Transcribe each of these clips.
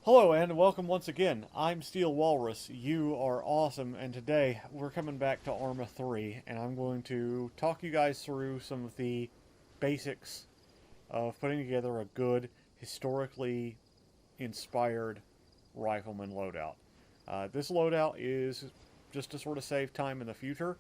Hello and welcome once again. I'm Steel Walrus. You are awesome, and today we're coming back to Arma 3, and I'm going to talk you guys through some of the basics of putting together a good, historically inspired Rifleman loadout. This loadout is just to sort of save time in the future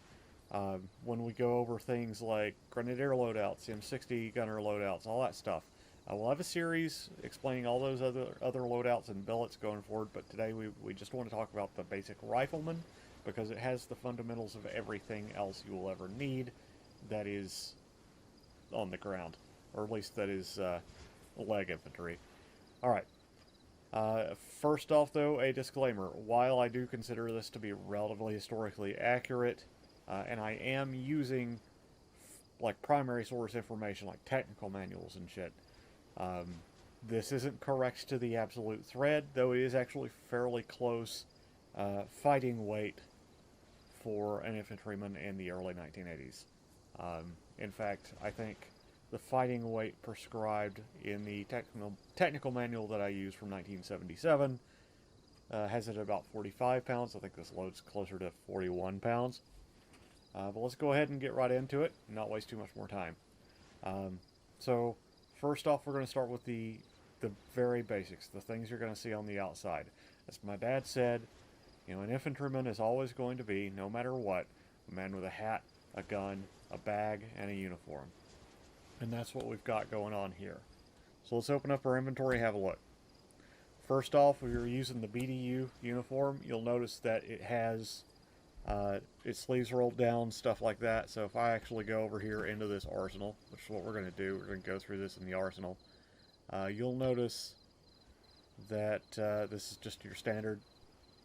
when we go over things like Grenadier loadouts, M60 gunner loadouts, all that stuff. We'll have a series explaining all those other loadouts and billets going forward, but today we just want to talk about the basic Rifleman because it has the fundamentals of everything else you will ever need that is on the ground, or at least that is leg infantry. Alright, first off though, a disclaimer. While I do consider this to be relatively historically accurate, and I am using like primary source information like technical manuals and shit, um, this isn't correct to the absolute thread, though it is actually fairly close fighting weight for an infantryman in the early 1980s. In fact, I think the fighting weight prescribed in the technical manual that I use from 1977 has it at about 45 pounds. I think this load's closer to 41 pounds. But let's go ahead and get right into it and not waste too much more time. So first off, we're going to start with the very basics, the things you're going to see on the outside. As my dad said, an infantryman is always going to be, no matter what, a man with a hat, a gun, a bag, and a uniform. And that's what we've got going on here. So let's open up our inventory and have a look. First off, if you're using the BDU uniform, you'll notice that it has its sleeves rolled down, stuff like that. So if I actually go over here into this arsenal, which is what we're going to do, we're going to go through this in the arsenal, you'll notice that this is just your standard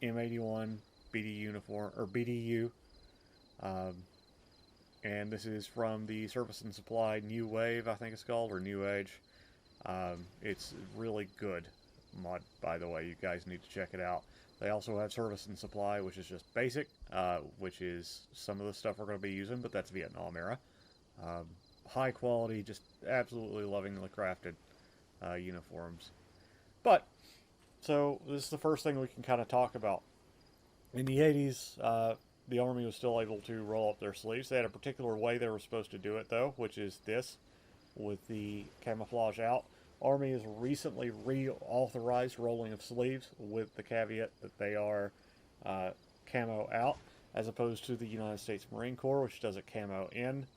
M81 BD uniform, or BDU, and this is from the Service and Supply New Wave, I think it's called, or New Age. It's really good mod, by the way. You guys need to check it out. They also have Service and Supply, which is just basic, which is some of the stuff we're going to be using, but that's Vietnam era. High quality, just absolutely lovingly crafted uniforms. But, so this is the first thing we can kind of talk about. In the 80s, the Army was still able to roll up their sleeves. They had a particular way they were supposed to do it, though, which is this, with the camouflage out. Army has recently reauthorized rolling of sleeves with the caveat that they are camo out, as opposed to the United States Marine Corps, which does it camo in.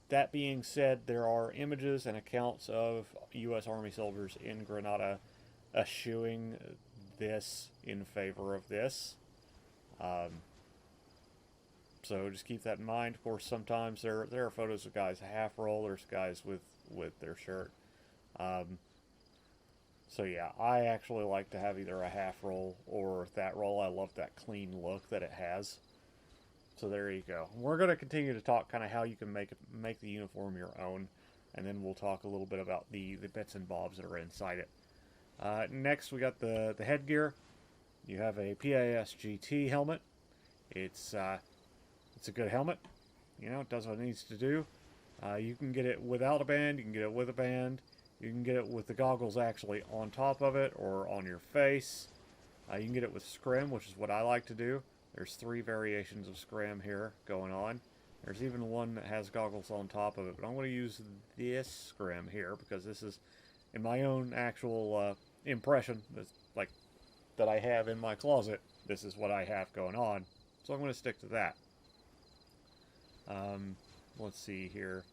That being said, there are images and accounts of U.S. Army soldiers in Grenada eschewing this in favor of this. So just keep that in mind. Of course, sometimes there are photos of guys half roll, there's guys with their shirt. So yeah, I actually like to have either a half roll or that roll. I love that clean look that it has. So there you go. We're going to continue to talk kind of how you can make the uniform your own, and then we'll talk a little bit about the bits and bobs that are inside it. Next, we got the headgear. You have a PAS GT helmet. It's a good helmet. It does what it needs to do. You can get it without a band. You can get it with a band. You can get it with the goggles actually on top of it or on your face. You can get it with scrim, which is what I like to do. There's 3 variations of scrim here going on. There's even one that has goggles on top of it, but I'm going to use this scrim here because this is, in my own actual impression, like that I have in my closet, this is what I have going on. So I'm going to stick to that. Let's see here.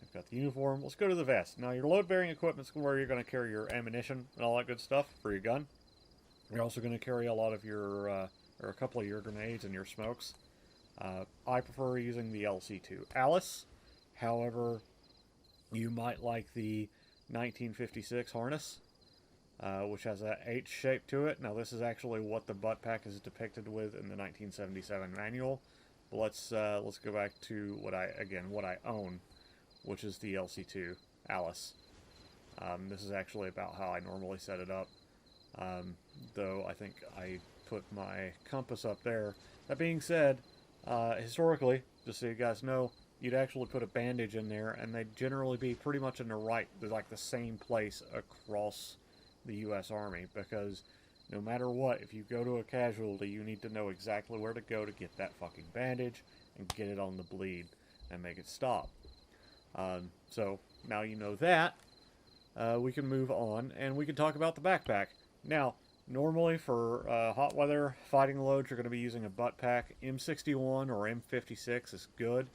I've got the uniform. Let's go to the vest. Now, your load-bearing equipment is where you're going to carry your ammunition and all that good stuff for your gun. You're also going to carry a lot of your, or a couple of your grenades and your smokes. I prefer using the LC2 Alice. However, you might like the 1956 harness, which has that H shape to it. Now, this is actually what the butt pack is depicted with in the 1977 manual. But let's go back to what I own, which is the LC2 Alice. This is actually about how I normally set it up, though I think I put my compass up there. That being said, historically, just so you guys know, you'd actually put a bandage in there, and they'd generally be pretty much in the right, like the same place across the U.S. Army, because no matter what, if you go to a casualty, you need to know exactly where to go to get that fucking bandage and get it on the bleed and make it stop. So now you know that, we can move on and we can talk about the backpack. Now, normally for hot weather fighting loads, you're going to be using a butt pack. M61 or M56 is good.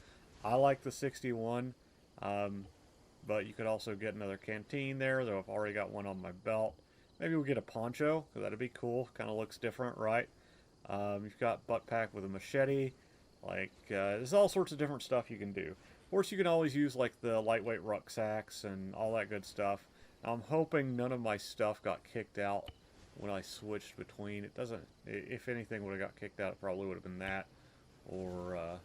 I like the 61, but you could also get another canteen there, though I've already got one on my belt. Maybe we'll get a poncho, because that'd be cool. Kind of looks different, right? You've got butt pack with a machete. Like, there's all sorts of different stuff you can do. Of course, you can always use, like, the lightweight rucksacks and all that good stuff. Now, I'm hoping none of my stuff got kicked out when I switched between. It doesn't... If anything would have got kicked out, it probably would have been that. Or,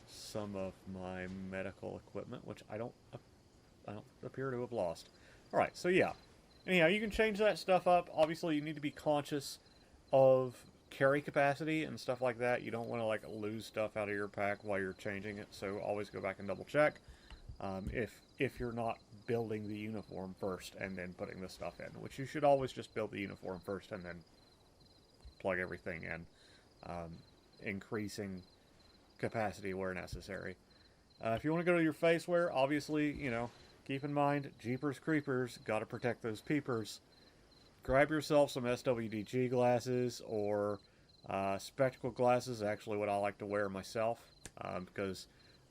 some of my medical equipment, which I don't appear to have lost. Alright, so yeah. Anyhow, you can change that stuff up. Obviously, you need to be conscious of carry capacity and stuff like that. You don't want to, like, lose stuff out of your pack while you're changing it, so always go back and double check. If you're not building the uniform first and then putting the stuff in, which you should always just build the uniform first and then plug everything in, increasing capacity where necessary. If you want to go to your face wear, obviously, you know, keep in mind, Jeepers Creepers, gotta protect those peepers. Grab yourself some SWDG glasses or spectacle glasses, actually what I like to wear myself, because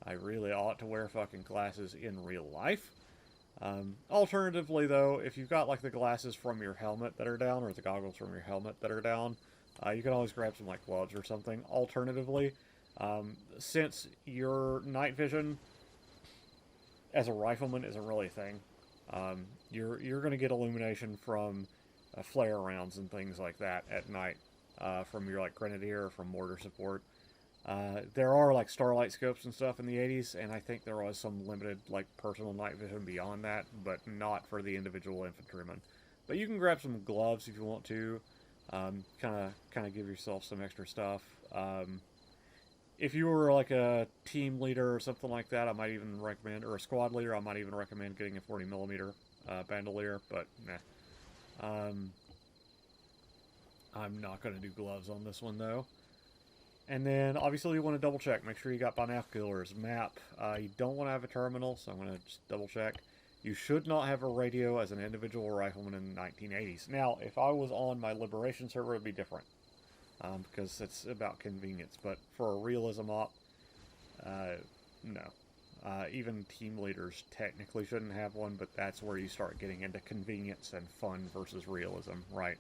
I really ought to wear fucking glasses in real life. Alternatively, though, if you've got, like, the glasses from your helmet that are down, or the goggles from your helmet that are down, you can always grab some, like, gloves or something. Alternatively, since your night vision as a rifleman isn't really a thing, you're going to get illumination from flare rounds and things like that at night, from your, like, grenadier or from mortar support. There are, like, starlight scopes and stuff in the 80s, and I think there was some limited, like, personal night vision beyond that, but not for the individual infantryman. But you can grab some gloves if you want to, kind of give yourself some extra stuff. If you were, like, a team leader or something like that, I might even recommend, or a squad leader, I might even recommend getting a 40mm bandolier, but nah. I'm not going to do gloves on this one, though. And then, obviously, you want to double check. Make sure you got binoculars, map. You don't want to have a terminal, so I'm going to just double check. You should not have a radio as an individual rifleman in the 1980s. Now, if I was on my Liberation server, it would be different. Because it's about convenience. But for a realism op, no. Even team leaders technically shouldn't have one, but that's where you start getting into convenience and fun versus realism, right?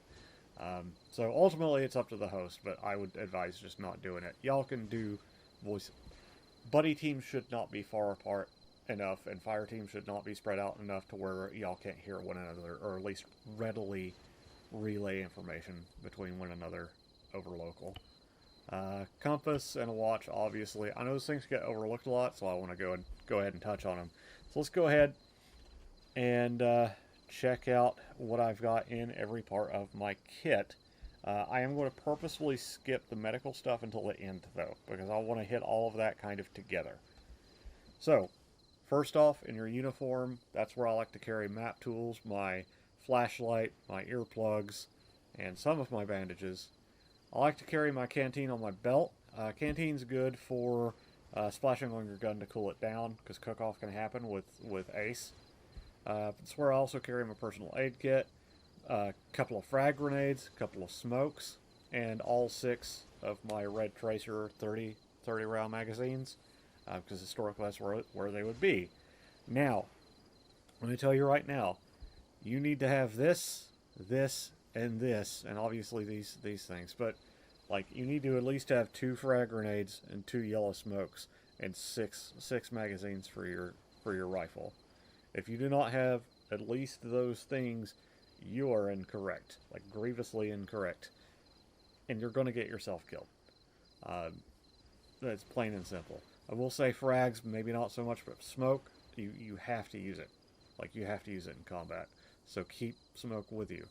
So ultimately it's up to the host, but I would advise just not doing it. Y'all can do voice... Buddy teams should not be far apart enough, and fire teams should not be spread out enough to where y'all can't hear one another, or at least readily relay information between one another over local. Compass and a watch, obviously. I know those things get overlooked a lot, so I want to go ahead and touch on them. So let's go ahead and check out what I've got in every part of my kit. I am going to purposefully skip the medical stuff until the end, though, because I want to hit all of that kind of together. So, first off, in your uniform, that's where I like to carry map tools, my flashlight, my earplugs, and some of my bandages. I like to carry my canteen on my belt. Canteen's good for splashing on your gun to cool it down, because cook-off can happen with ACE. That's where I also carry my personal aid kit, a couple of frag grenades, a couple of smokes, and all 6 of my Red Tracer 30 round magazines, because historically that's where they would be. Now, let me tell you right now, you need to have this, and obviously these things, but like you need to at least have 2 frag grenades and 2 yellow smokes and 6 magazines for your rifle. If you do not have at least those things, you are incorrect, like grievously incorrect, and you're going to get yourself killed. That's plain and simple. I will say frags, maybe not so much, but smoke, you have to use it. Like, you have to use it in combat. So keep smoke with you.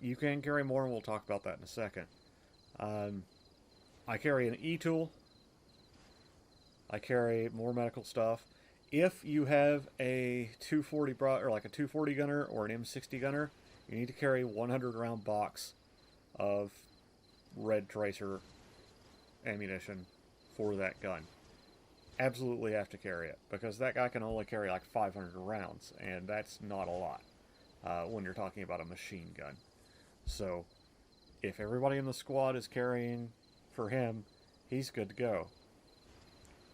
You can carry more, and we'll talk about that in a second. I carry an E-tool. I carry more medical stuff. If you have a 240 or like a 240 gunner or an M60 gunner, you need to carry 100 round box of red tracer ammunition for that gun. Absolutely have to carry it, because that guy can only carry like 500 rounds, and that's not a lot when you're talking about a machine gun. So if everybody in the squad is carrying for him, he's good to go.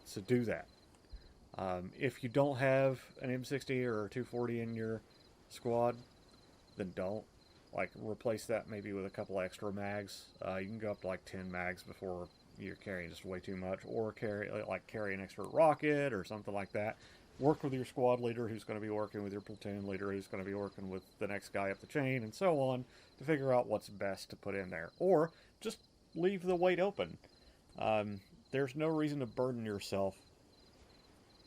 So do that. If you don't have an M60 or a 240 in your squad, then don't. Like, replace that maybe with a couple extra mags. You can go up to like 10 mags before you're carrying just way too much, or carry an extra rocket or something like that. Work with your squad leader, who's going to be working with your platoon leader, who's going to be working with the next guy up the chain, and so on, to figure out what's best to put in there. Or just leave the weight open. There's no reason to burden yourself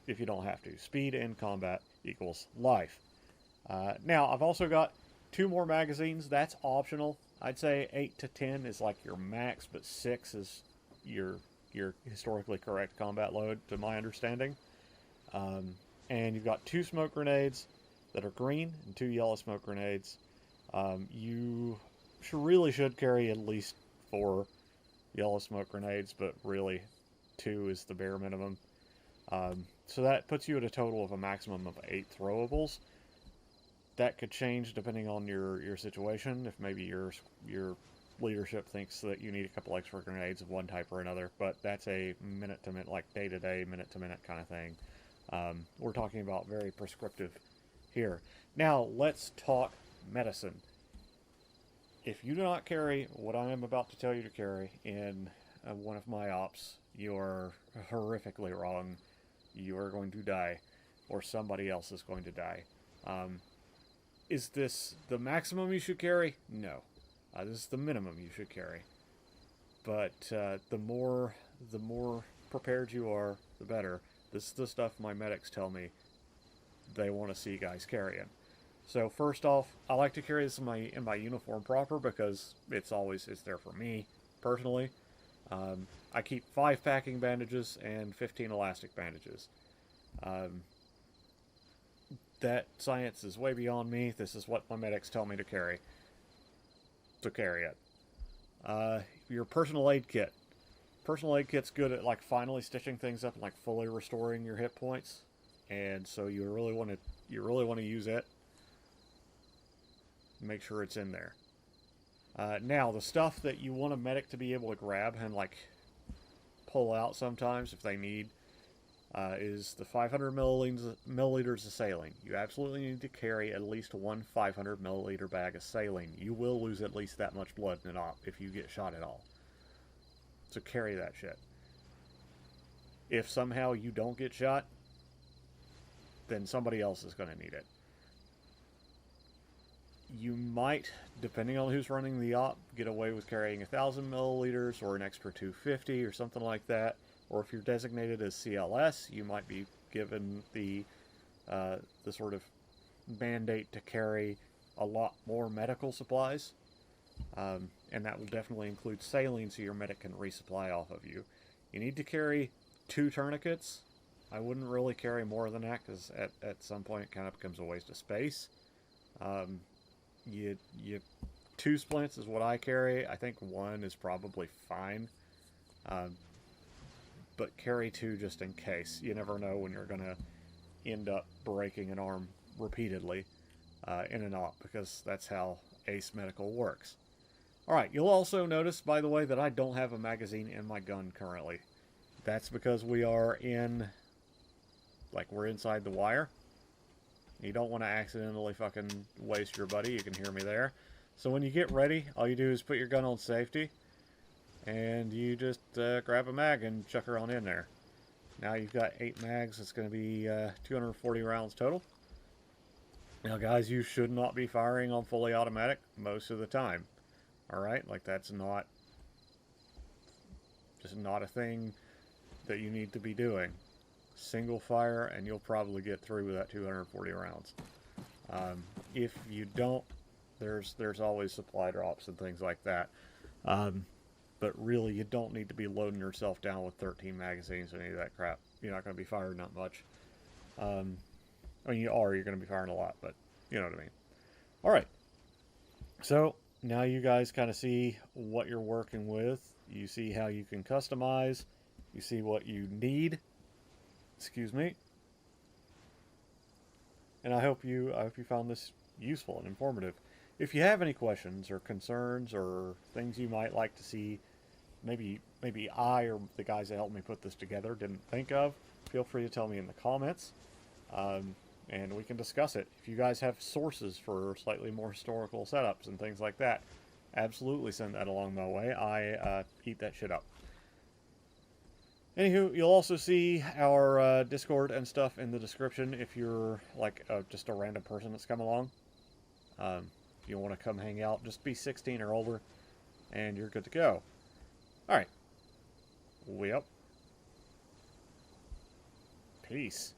if you don't have to. Speed in combat equals life. Now, I've also got 2 more magazines. That's optional. I'd say 8 to 10 is like your max, but 6 is your historically correct combat load, to my understanding. And you've got 2 smoke grenades that are green and 2 yellow smoke grenades. You really should carry at least 4 yellow smoke grenades, but really 2 is the bare minimum. So that puts you at a total of a maximum of 8 throwables. That could change depending on your situation. If maybe your leadership thinks that you need a couple extra grenades of one type or another, but that's a minute-to-minute, like day-to-day, minute-to-minute kind of thing. We're talking about very prescriptive here. Now, let's talk medicine. If you do not carry what I am about to tell you to carry in one of my ops, you are horrifically wrong. You are going to die, or somebody else is going to die. Is this the maximum you should carry? No. This is the minimum you should carry. But the more prepared you are, the better. This is the stuff my medics tell me they want to see guys carrying. So first off, I like to carry this in my uniform proper, because it's there for me personally. I keep 5 packing bandages and 15 elastic bandages. That science is way beyond me. This is what my medics tell me to carry. To carry it. Your personal aid kit. Personal aid kit's good at like finally stitching things up and like fully restoring your hit points, and so you really want to use it. Make sure it's in there. Now, the stuff that you want a medic to be able to grab and like pull out sometimes if they need is the 500 milliliters of saline. You absolutely need to carry at least 1 500 milliliter bag of saline. You will lose at least that much blood in an op if you get shot at all. So carry that shit. If somehow you don't get shot, then somebody else is going to need it. You might, depending on who's running the op, get away with carrying 1,000 milliliters or an extra 250 or something like that. Or if you're designated as CLS, you might be given the sort of mandate to carry a lot more medical supplies. And that will definitely include saline, so your medic can resupply off of you. You need to carry 2 tourniquets. I wouldn't really carry more than that, because at some point it kind of becomes a waste of space. 2 splints is what I carry. I think 1 is probably fine. But carry 2 just in case. You never know when you're going to end up breaking an arm repeatedly in an op, because that's how ace medical works. Alright, you'll also notice, by the way, that I don't have a magazine in my gun currently. That's because we're inside the wire. You don't want to accidentally fucking waste your buddy. You can hear me there. So when you get ready, all you do is put your gun on safety, and you just grab a mag and chuck her on in there. Now you've got 8 mags. It's going to be 240 rounds total. Now, guys, you should not be firing on fully automatic most of the time. Alright? Like, that's just not a thing that you need to be doing. Single fire, and you'll probably get through with that 240 rounds. If you don't, there's always supply drops and things like that. But really, you don't need to be loading yourself down with 13 magazines or any of that crap. You're not going to be firing that much. I mean, you're going to be firing a lot, but you know what I mean. All right. So now you guys kind of see what you're working with. You see how you can customize. You see what you need. Excuse me. And I hope you found this useful and informative. If you have any questions or concerns or things you might like to see, maybe I or the guys that helped me put this together didn't think of, feel free to tell me in the comments, and we can discuss it. If you guys have sources for slightly more historical setups and things like that, absolutely send that along my way. I eat that shit up. Anywho, you'll also see our Discord and stuff in the description if you're like just a random person that's come along. If you want to come hang out, just be 16 or older, and you're good to go. Alright. We up. Peace.